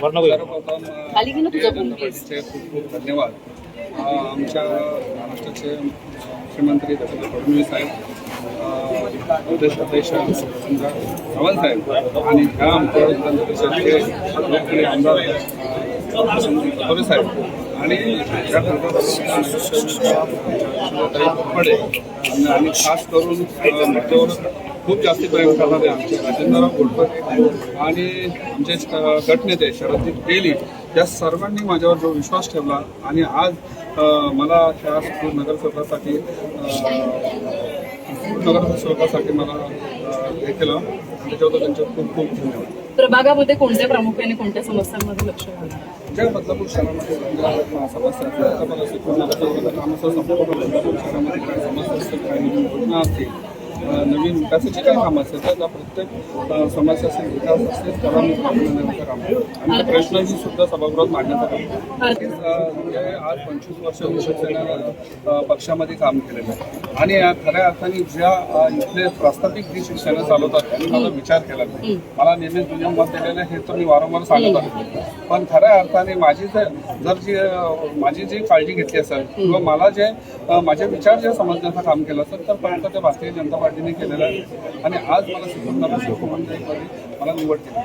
सर्वप्रथम पार्टीचे खूप खूप धन्यवाद. आमच्या महाराष्ट्राचे मुख्यमंत्री देवेंद्र फडणवीस साहेब, प्रदेश अध्यक्ष चव्हाण साहेब आणि ह्या आमच्या विधान परिषदेचे लोकप्रिय आमदार पटोले साहेब आणि या आणि खास करून माझ्यावर खूप जास्ती प्रेम करणारे आमचे राजेंद्रराव घोडपटे आणि आमचे गटनेते शरदजी गेली या सर्वांनी माझ्यावर जो विश्वास ठेवला आणि आज मला ह्या नगरसेवकासाठी मला हे केलं, त्याच्याबद्दल त्यांचे खूप खूप धन्यवाद. प्रभागामध्ये कोणत्या प्रामुख्याने कोणत्या समस्यांमध्ये लक्ष घालणार? ज्या बदलापूर शहरामध्ये समस्या बदलापूर शहरामध्ये काय समस्या असतील, काही नवीन योजना असतील, नवीन विकासाची काही कामं असतील, त्याचा प्रत्येक समस्या असेल, विकास असेल, त्याला मी मांडण्याचं काम आणि प्रश्नांची सुद्धा सभागृहात मांडण्याचं काम. आज 25 वर्ष शिवसेना पक्षामध्ये काम केलेलं आहे आणि खऱ्या अर्थाने ज्या इथले प्रास्ताविक जी शिक्षण चालवतात त्यांनी माझा विचार केला नाही. मला नेहमीच दुय्यम मत दिलेलं हे तर मी वारंवार सांगत आहे, पण खऱ्या अर्थाने माझी जी काळजी घेतली असेल किंवा मला जे माझे विचार जे समजण्याचं काम केलं असेल तर पर्यंत ते भारतीय जनता पार्टीने केलेलं आहे आणि आज मला सिद्धूनगरच्या उपमंत्रीपदी मला निवड केली.